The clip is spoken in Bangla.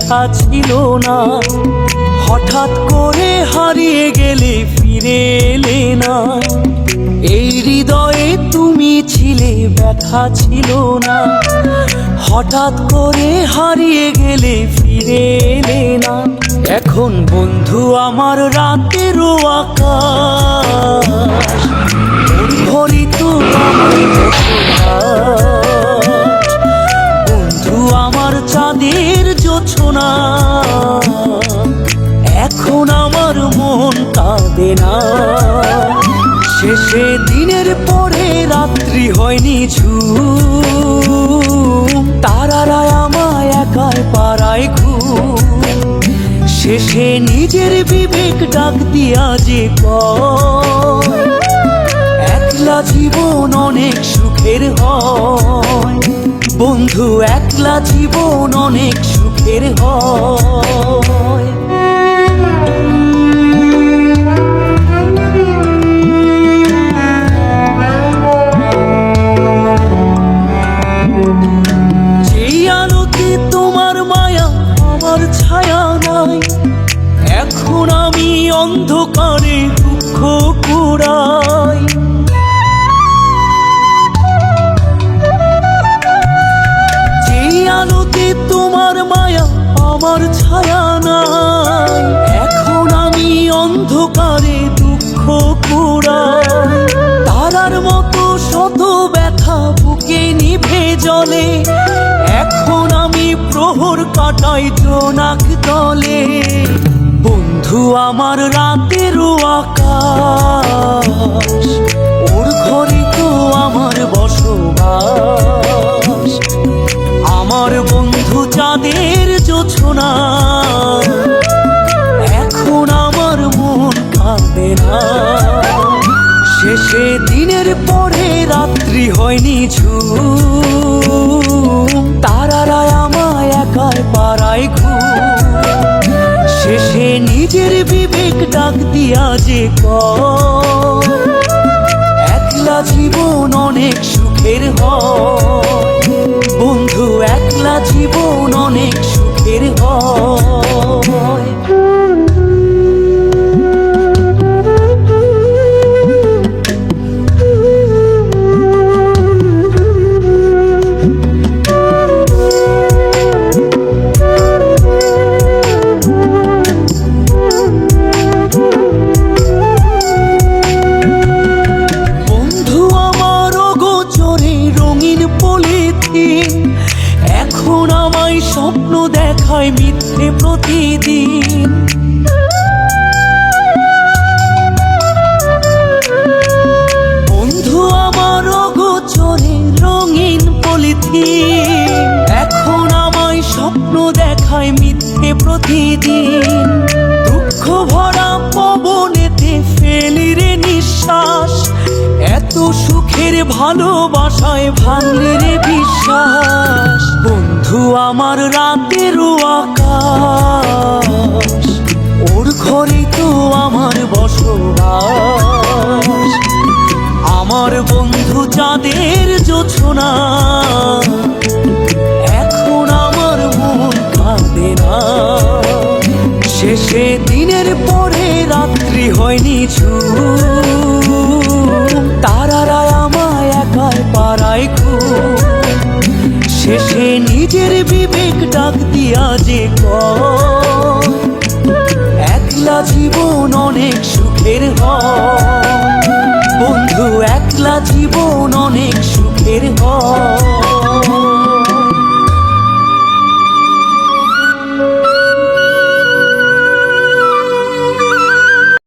ব্যথা ছিল না। হঠাৎ করে হারিয়ে গেলে ফিরে এলে না। এই হৃদয়ে তুমি ছিলে, ব্যথা ছিল না। হঠাৎ করে হারিয়ে গেলে ফিরে এলে না। এখন বন্ধু আমার রাতেরও আকাশ, ঘড়ি তো আমার বন্ধু আমার চাঁদের জোছনা। এখন আমার মন কাঁদে না। শেষে দিনের পরে রাত্রি হয়নি ঝুম, তারারা আমায় একাই পাড়ায় ঘুম। শেষে নিজের বিবেক ডাক দিয়া যে কয়, একলা জীবন অনেক সুখের হয়। বন্ধু একলা জীবন অনেক সুখের হয়। যেই আলোতে তোমার মায়া আমার ছায়া নাই, এখন আমি অন্ধকারে দুঃখ কুড়াই। যেই আলোতে তোমার মায়া আমার ছায়া নাই, এখন আমি অন্ধকারে দুঃখ কুড়াই। তারার মতো শত ব্যথা বুকে নিভে জ্বলে, এখন আমি প্রহর কাটাই জোনাক তলে। বন্ধু আমার রাতেরও আকাশ, ওর ঘরে তো আমার বসবাস। আমার বন্ধু চাঁদের জোছনা, এখন আমার মন কাঁদে না। শেষে দিনের পরে রাত্রি হয়নি ঝুম, তারারা আমায় একাই পাড়ায় ঘুম। শেষে নিজের বিবেক ডাক দিয়া যে কয়, একলা জীবন অনেক সুখের হয়। বন্ধু একলা জীবন অনেক সুখের হয়। এখন আমায় স্বপ্ন দেখায় মিথ্যে প্রতিদিন। বন্ধু আমার অগোচরে রঙিন পলিথিন, এখন আমায় স্বপ্ন দেখায় মিথ্যে প্রতিদিন। দুঃখ ভরা পবনেতে ফেলি রে নিঃশ্বাস, এত সুখের ভালোবাসায় ভাঙলি রে বিশ্বাস। বন্ধু আমার রাতেরও আকাশ, ওর ঘরে তো আমার বসবাস। আমার বন্ধু চাঁদের জোছনা, এখন আমার মন কাঁদে না। শেষে দিনের পরে রাত্রি হয়নি ঝুম, তারারা আমায় একাই পাড়ায় ঘুম। শেষে নিজের বিবেক ডাক দিয়া যে কয়, একলা জীবন অনেক সুখের হয়। বন্ধু একলা জীবন অনেক সুখের হয়।